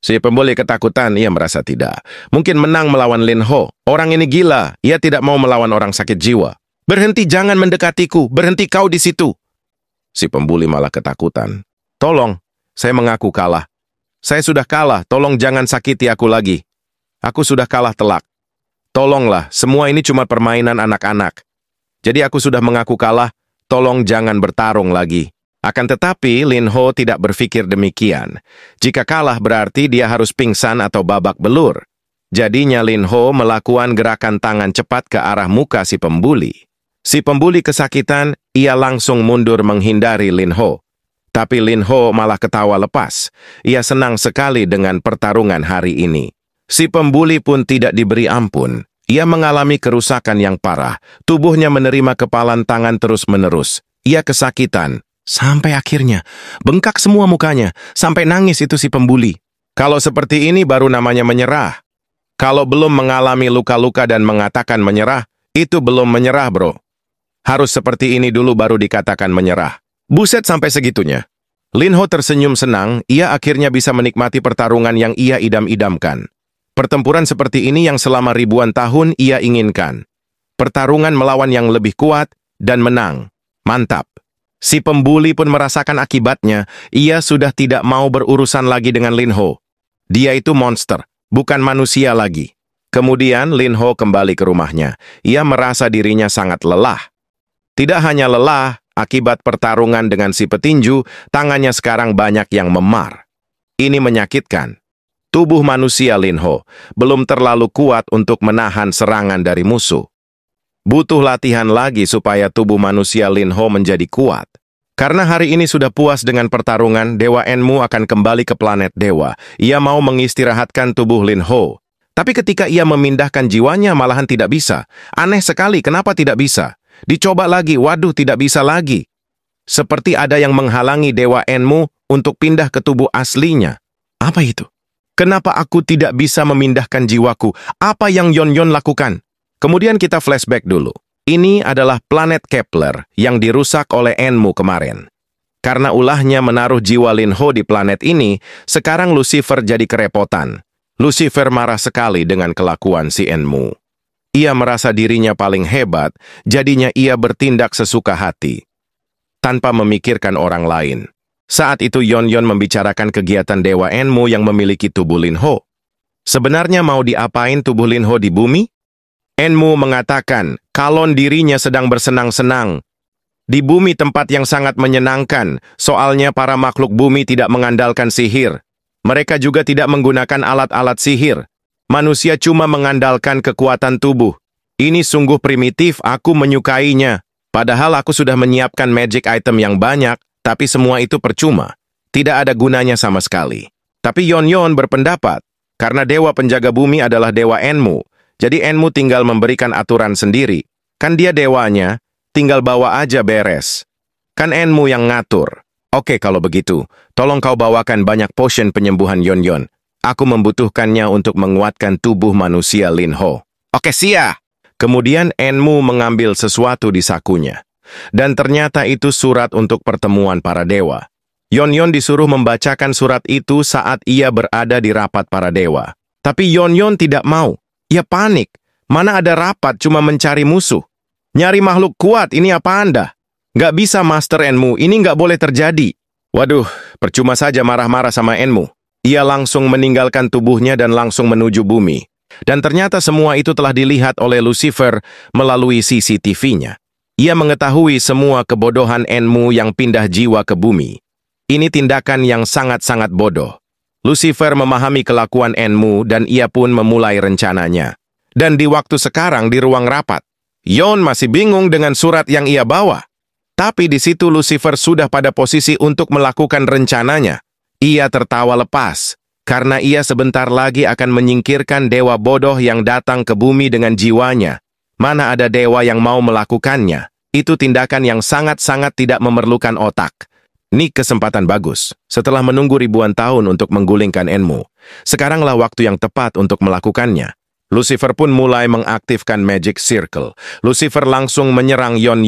Si pembuli ketakutan, ia merasa tidak. Mungkin menang melawan Lin Ho. Orang ini gila, ia tidak mau melawan orang sakit jiwa. Berhenti, jangan mendekatiku, berhenti kau di situ. Si pembuli malah ketakutan. Tolong, saya mengaku kalah. Saya sudah kalah, tolong jangan sakiti aku lagi. Aku sudah kalah telak. Tolonglah, semua ini cuma permainan anak-anak. Jadi aku sudah mengaku kalah, tolong jangan bertarung lagi. Akan tetapi, Lin Ho tidak berpikir demikian. Jika kalah berarti dia harus pingsan atau babak belur. Jadinya Lin Ho melakukan gerakan tangan cepat ke arah muka si pembuli. Si pembuli kesakitan, ia langsung mundur menghindari Lin Ho. Tapi Lin Ho malah ketawa lepas. Ia senang sekali dengan pertarungan hari ini. Si pembuli pun tidak diberi ampun. Ia mengalami kerusakan yang parah. Tubuhnya menerima kepalan tangan terus-menerus. Ia kesakitan. Sampai akhirnya, bengkak semua mukanya, sampai nangis itu si pembuli. Kalau seperti ini baru namanya menyerah. Kalau belum mengalami luka-luka dan mengatakan menyerah, itu belum menyerah, bro. Harus seperti ini dulu baru dikatakan menyerah. Buset sampai segitunya. Lin Ho tersenyum senang, ia akhirnya bisa menikmati pertarungan yang ia idam-idamkan. Pertempuran seperti ini yang selama ribuan tahun ia inginkan. Pertarungan melawan yang lebih kuat dan menang. Mantap. Si pembuli pun merasakan akibatnya, ia sudah tidak mau berurusan lagi dengan Lin Ho. Dia itu monster, bukan manusia lagi. Kemudian Lin Ho kembali ke rumahnya. Ia merasa dirinya sangat lelah. Tidak hanya lelah, akibat pertarungan dengan si petinju, tangannya sekarang banyak yang memar. Ini menyakitkan. Tubuh manusia Lin Ho belum terlalu kuat untuk menahan serangan dari musuh. Butuh latihan lagi supaya tubuh manusia Lin Ho menjadi kuat. Karena hari ini sudah puas dengan pertarungan, Dewa Enmu akan kembali ke planet Dewa. Ia mau mengistirahatkan tubuh Lin Ho. Tapi ketika ia memindahkan jiwanya malahan tidak bisa. Aneh sekali, kenapa tidak bisa? Dicoba lagi, waduh tidak bisa lagi. Seperti ada yang menghalangi Dewa Enmu untuk pindah ke tubuh aslinya. Apa itu? Kenapa aku tidak bisa memindahkan jiwaku? Apa yang Yon lakukan? Kemudian kita flashback dulu. Ini adalah planet Kepler yang dirusak oleh Enmu kemarin. Karena ulahnya menaruh jiwa Lin Ho di planet ini, sekarang Lucifer jadi kerepotan. Lucifer marah sekali dengan kelakuan si Enmu. Ia merasa dirinya paling hebat, jadinya ia bertindak sesuka hati. Tanpa memikirkan orang lain. Saat itu Yon membicarakan kegiatan Dewa Enmu yang memiliki tubuh Lin Ho. Sebenarnya mau diapain tubuh Lin Ho di bumi? Enmu mengatakan, kalau dirinya sedang bersenang-senang. Di bumi tempat yang sangat menyenangkan, soalnya para makhluk bumi tidak mengandalkan sihir. Mereka juga tidak menggunakan alat-alat sihir. Manusia cuma mengandalkan kekuatan tubuh. Ini sungguh primitif, aku menyukainya. Padahal aku sudah menyiapkan magic item yang banyak, tapi semua itu percuma. Tidak ada gunanya sama sekali. Tapi Yon berpendapat, karena dewa penjaga bumi adalah Dewa Enmu, jadi Enmu tinggal memberikan aturan sendiri. Kan dia dewanya, tinggal bawa aja beres. Kan Enmu yang ngatur. Oke kalau begitu, tolong kau bawakan banyak potion penyembuhan Yon. Aku membutuhkannya untuk menguatkan tubuh manusia Lin Ho. Oke siap. Kemudian Enmu mengambil sesuatu di sakunya. Dan ternyata itu surat untuk pertemuan para dewa. Yon disuruh membacakan surat itu saat ia berada di rapat para dewa. Tapi Yon tidak mau. Ia panik. Mana ada rapat cuma mencari musuh. Nyari makhluk kuat, ini apa Anda? Nggak bisa Master Enmu, ini nggak boleh terjadi. Waduh, percuma saja marah-marah sama Enmu. Ia langsung meninggalkan tubuhnya dan langsung menuju bumi. Dan ternyata semua itu telah dilihat oleh Lucifer melalui CCTV-nya. Ia mengetahui semua kebodohan Enmu yang pindah jiwa ke bumi. Ini tindakan yang sangat-sangat bodoh. Lucifer memahami kelakuan Enmu dan ia pun memulai rencananya. Dan di waktu sekarang di ruang rapat, Yon masih bingung dengan surat yang ia bawa. Tapi di situ Lucifer sudah pada posisi untuk melakukan rencananya. Ia tertawa lepas, karena ia sebentar lagi akan menyingkirkan dewa bodoh yang datang ke bumi dengan jiwanya. Mana ada dewa yang mau melakukannya? Itu tindakan yang sangat-sangat tidak memerlukan otak. Ini kesempatan bagus. Setelah menunggu ribuan tahun untuk menggulingkan Enmu, sekaranglah waktu yang tepat untuk melakukannya. Lucifer pun mulai mengaktifkan Magic Circle. Lucifer langsung menyerang Yon.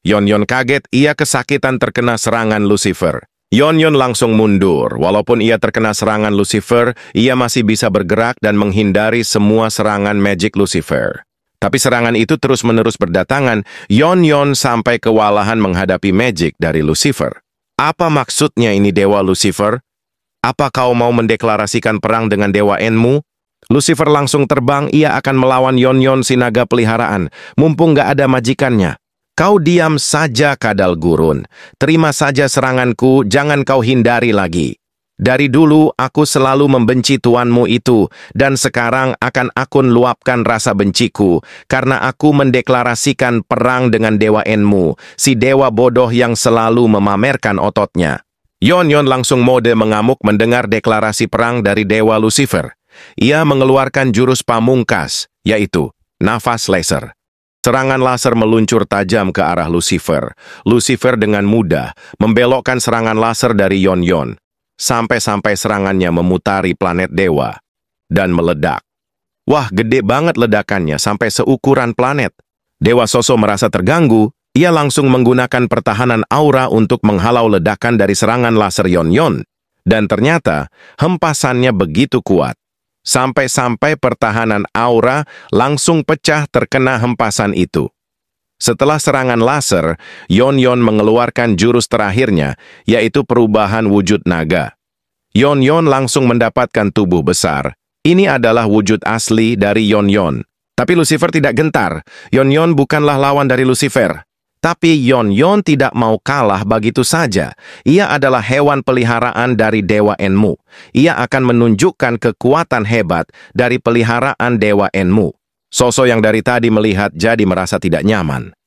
Yon kaget, ia kesakitan terkena serangan Lucifer. Yon langsung mundur. Walaupun ia terkena serangan Lucifer, ia masih bisa bergerak dan menghindari semua serangan magic Lucifer. Tapi serangan itu terus-menerus berdatangan. Yon sampai kewalahan menghadapi magic dari Lucifer. Apa maksudnya ini Dewa Lucifer? Apa kau mau mendeklarasikan perang dengan Dewa Enmu? Lucifer langsung terbang, ia akan melawan Yon si naga peliharaan. Mumpung gak ada majikannya. Kau diam saja, Kadal Gurun. Terima saja seranganku, jangan kau hindari lagi. Dari dulu aku selalu membenci tuanmu itu, dan sekarang akan aku luapkan rasa benciku, karena aku mendeklarasikan perang dengan Dewa Enmu, si dewa bodoh yang selalu memamerkan ototnya. Yon langsung mode mengamuk mendengar deklarasi perang dari Dewa Lucifer. Ia mengeluarkan jurus pamungkas, yaitu nafas laser. Serangan laser meluncur tajam ke arah Lucifer. Lucifer dengan mudah membelokkan serangan laser dari Yon. Sampai-sampai serangannya memutari planet dewa dan meledak. Wah, gede banget ledakannya sampai seukuran planet. Dewa Soso merasa terganggu. Ia langsung menggunakan pertahanan aura untuk menghalau ledakan dari serangan laser Yon. Dan ternyata hempasannya begitu kuat. Sampai-sampai pertahanan aura langsung pecah terkena hempasan itu. Setelah serangan laser, Yon mengeluarkan jurus terakhirnya, yaitu perubahan wujud naga. Yon langsung mendapatkan tubuh besar. Ini adalah wujud asli dari Yon. Tapi Lucifer tidak gentar. Yon bukanlah lawan dari Lucifer. Tapi Yon tidak mau kalah begitu saja. Ia adalah hewan peliharaan dari Dewa Enmu. Ia akan menunjukkan kekuatan hebat dari peliharaan Dewa Enmu. Soso yang dari tadi melihat jadi merasa tidak nyaman.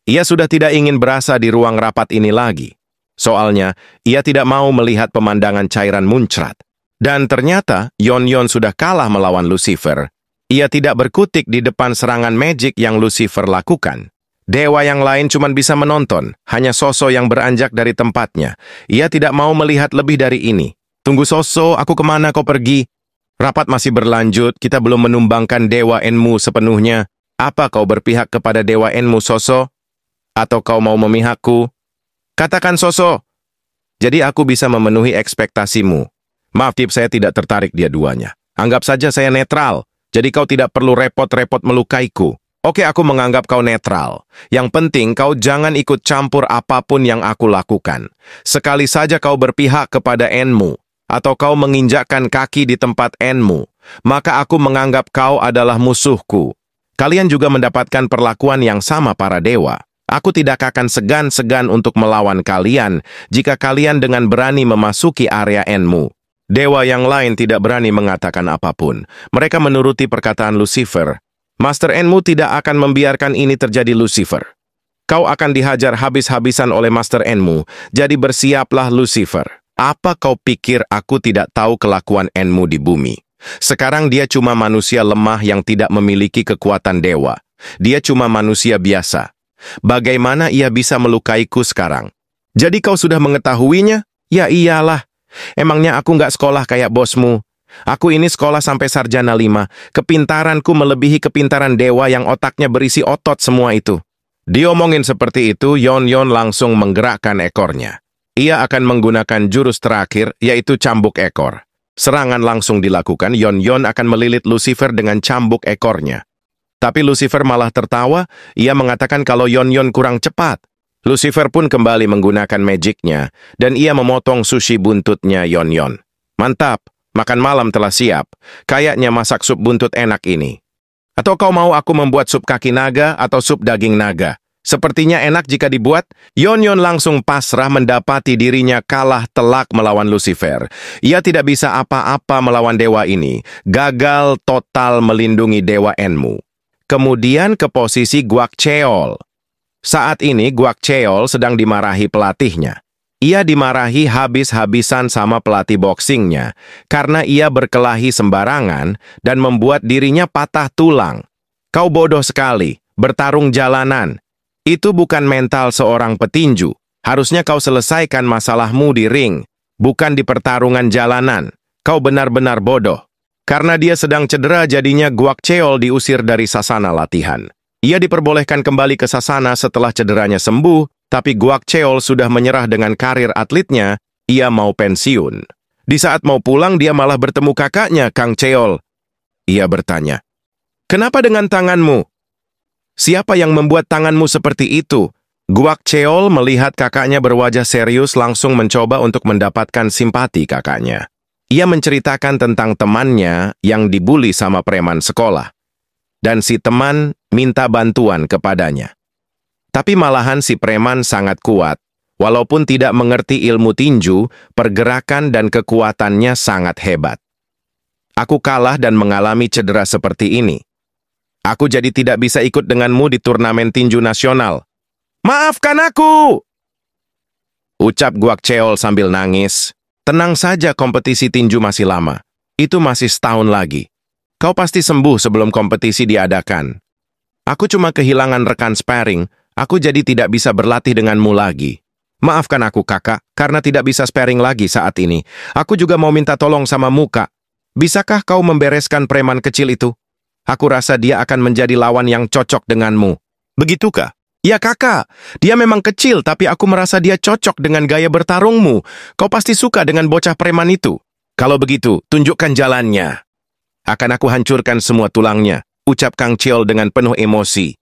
Ia sudah tidak ingin berasa di ruang rapat ini lagi. Soalnya, ia tidak mau melihat pemandangan cairan muncrat. Dan ternyata, Yon sudah kalah melawan Lucifer. Ia tidak berkutik di depan serangan magic yang Lucifer lakukan. Dewa yang lain cuma bisa menonton, hanya Soso yang beranjak dari tempatnya. Ia tidak mau melihat lebih dari ini. Tunggu Soso, aku kemana kau pergi? Rapat masih berlanjut, kita belum menumbangkan Dewa Enmu sepenuhnya. Apa kau berpihak kepada Dewa Enmu, Soso? Atau kau mau memihakku? Katakan Soso. Jadi aku bisa memenuhi ekspektasimu. Maaf, saya tidak tertarik dia-duanya. Anggap saja saya netral, jadi kau tidak perlu repot-repot melukaiku. Oke, aku menganggap kau netral. Yang penting kau jangan ikut campur apapun yang aku lakukan. Sekali saja kau berpihak kepada Enmu, atau kau menginjakkan kaki di tempat Enmu, maka aku menganggap kau adalah musuhku. Kalian juga mendapatkan perlakuan yang sama para dewa. Aku tidak akan segan-segan untuk melawan kalian jika kalian dengan berani memasuki area Enmu. Dewa yang lain tidak berani mengatakan apapun. Mereka menuruti perkataan Lucifer. Master Enmu tidak akan membiarkan ini terjadi, Lucifer. Kau akan dihajar habis-habisan oleh Master Enmu, jadi bersiaplah, Lucifer. Apa kau pikir aku tidak tahu kelakuan Enmu di bumi? Sekarang dia cuma manusia lemah yang tidak memiliki kekuatan dewa. Dia cuma manusia biasa. Bagaimana ia bisa melukaiku sekarang? Jadi kau sudah mengetahuinya? Ya iyalah. Emangnya aku nggak sekolah kayak bosmu? Aku ini sekolah sampai sarjana 5. Kepintaranku melebihi kepintaran dewa yang otaknya berisi otot semua itu. Diomongin seperti itu, Yon langsung menggerakkan ekornya. Ia akan menggunakan jurus terakhir, yaitu cambuk ekor. Serangan langsung dilakukan, Yon akan melilit Lucifer dengan cambuk ekornya. Tapi Lucifer malah tertawa, ia mengatakan kalau Yon kurang cepat. Lucifer pun kembali menggunakan magicnya, dan ia memotong sushi buntutnya Yon. Mantap! Makan malam telah siap. Kayaknya masak sup buntut enak ini. Atau kau mau aku membuat sup kaki naga atau sup daging naga? Sepertinya enak jika dibuat. Yon langsung pasrah mendapati dirinya kalah telak melawan Lucifer. Ia tidak bisa apa-apa melawan dewa ini. Gagal total melindungi Dewa Enmu. Kemudian ke posisi Guak Cheol. Saat ini Guak Cheol sedang dimarahi pelatihnya. Ia dimarahi habis-habisan sama pelatih boxingnya karena ia berkelahi sembarangan dan membuat dirinya patah tulang. Kau bodoh sekali, bertarung jalanan. Itu bukan mental seorang petinju. Harusnya kau selesaikan masalahmu di ring, bukan di pertarungan jalanan. Kau benar-benar bodoh. Karena dia sedang cedera, jadinya Guak Cheol diusir dari sasana latihan. Ia diperbolehkan kembali ke sasana setelah cederanya sembuh, tapi Guak Cheol sudah menyerah dengan karir atletnya. ia mau pensiun. Di saat mau pulang, dia malah bertemu kakaknya, Kang Cheol. Ia bertanya, "Kenapa dengan tanganmu? Siapa yang membuat tanganmu seperti itu?" Guak Cheol melihat kakaknya berwajah serius langsung mencoba untuk mendapatkan simpati kakaknya. Ia menceritakan tentang temannya yang dibuli sama preman sekolah. Dan si teman minta bantuan kepadanya. Tapi malahan si preman sangat kuat. Walaupun tidak mengerti ilmu tinju, pergerakan dan kekuatannya sangat hebat. Aku kalah dan mengalami cedera seperti ini. Aku jadi tidak bisa ikut denganmu di turnamen tinju nasional. Maafkan aku! Ucap Guak Cheol sambil nangis. Tenang saja, kompetisi tinju masih lama. Itu masih setahun lagi. Kau pasti sembuh sebelum kompetisi diadakan. Aku cuma kehilangan rekan sparring. Aku jadi tidak bisa berlatih denganmu lagi. Maafkan aku, kakak, karena tidak bisa sparring lagi saat ini. Aku juga mau minta tolong sama Muka. Bisakah kau membereskan preman kecil itu? Aku rasa dia akan menjadi lawan yang cocok denganmu. Begitukah? Ya, kakak. Dia memang kecil, tapi aku merasa dia cocok dengan gaya bertarungmu. Kau pasti suka dengan bocah preman itu. Kalau begitu, tunjukkan jalannya. Akan aku hancurkan semua tulangnya, ucap Kang Cheol dengan penuh emosi.